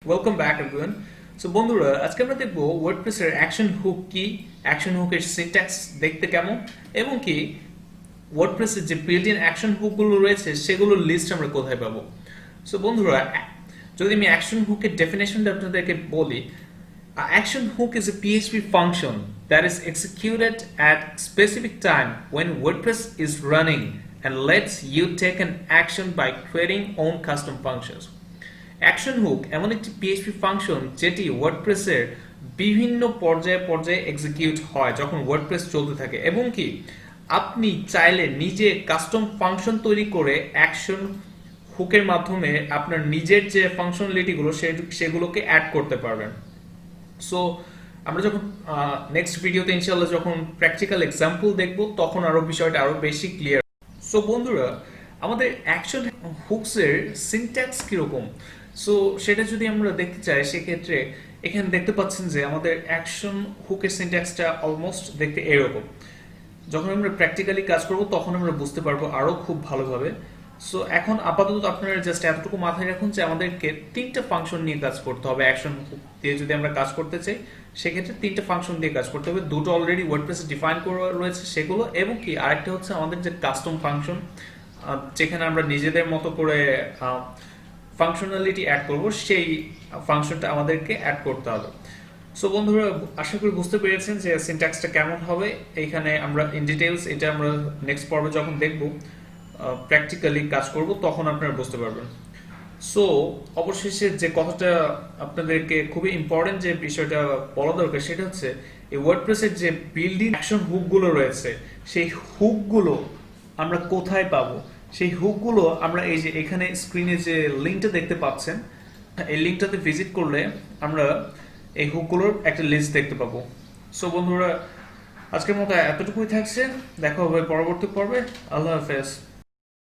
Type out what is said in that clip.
Welcome back everyone. So বন্ধুরা, আজকে আমরা দেখব ওয়ার্ডপ্রেসের অ্যাকশন হুক কি, অ্যাকশন হুকের সিনট্যাক্স দেখতে কেমন, এবং কি ওয়ার্ডপ্রেসের যে বিল্ট ইন অ্যাকশন হুকগুলো রয়েছে সেগুলোর লিস্ট আমরা কোথায় পাবো। সো বন্ধুরা, যদি আমি অ্যাকশন হুকের ডেফিনেশনটা আপনাদেরকে বলি, action hook is a PHP function that is executed at specific time when WordPress is running and lets you take an action by creating own custom functions. Action hook এমন একটি PHP function যেটি ওয়ার্ডপ্রেসের বিভিন্ন পর্যায়ে পর্যায়ে execute হয় যখন WordPress চলতে থাকে, এবং কি আপনি চাইলে নিজে কাস্টম ফাংশন তৈরি করে অ্যাকশন হুকের মাধ্যমে আপনার নিজের যে ফাংশনালিটিগুলো সেগুলোকে অ্যাড করতে পারবেন। সো আমরা যখন নেক্সট ভিডিওতে ইনশাআল্লাহ যখন প্র্যাকটিক্যাল এক্সাম্পল দেখব তখন আরো বিষয়টা আরো বেশি ক্লিয়ার। সো বন্ধুরা, আমাদের অ্যাকশন হুকসের সিনট্যাক্স কিরকম, সো সেটা যদি আমরা দেখতে চাই সেক্ষেত্রে এখানে দেখতে পাচ্ছেন যে আমাদের অ্যাকশন হুকের সিনট্যাক্সটা অলমোস্ট দেখতে এরকম। যখন আমরা প্র্যাকটিক্যালি কাজ করব তখন আমরা বুঝতে পারবো আরো খুব ভালোভাবে। সো এখন আপাতত আপনারা জাস্ট এতটুকু মাথায় রাখুন যে আমাদেরকে তিনটা ফাংশন নিয়ে কাজ করতে হবে। অ্যাকশন দিয়ে যদি আমরা কাজ করতে চাই সেক্ষেত্রে তিনটা ফাংশন দিয়ে কাজ করতে হবে। দুটো অলরেডি ওয়ার্ডপ্রেসে ডিফাইন করা রয়েছে সেগুলো, এবং কি আরেকটা হচ্ছে আমাদের যে কাস্টম ফাংশন, যেখানে আমরা নিজেদের মতো করে ফাংশনালিটি অ্যাড করব, সেই ফাংশনটা আমাদেরকে অ্যাড করতে হবে। সো বন্ধুরা, আশা করি বুঝতে পেরেছেন যে সিনট্যাক্সটা কেমন হবে। এইখানে আমরা ইন ডিটেইলস এটা আমরা নেক্সট পর্বে যখন দেখব, প্র্যাকটিক্যালি কাজ করব, তখন আপনারা বুঝতে পারবেন। সো অবশেষে যে কথাটা আপনাদেরকে খুবই ইম্পর্টেন্ট যে বিষয়টা বলা দরকার সেটা হচ্ছে এই ওয়ার্ডপ্রেসের যে বিল্ডিং অ্যাকশন হুকগুলো রয়েছে সেই হুকগুলো আমরা কোথায় পাবো। সেই হুকগুলো আমরা এই যে এখানে স্ক্রিনে যে লিঙ্কটা দেখতে পাচ্ছেন, এই লিঙ্কটাতে ভিজিট করলে আমরা এই হুকগুলোর একটা লিস্ট দেখতে পাবো। সো বন্ধুরা, আজকের মতো এতটুকুই থাকছে, দেখা হবে পরবর্তী পর্বে। আল্লাহ হাফেজ।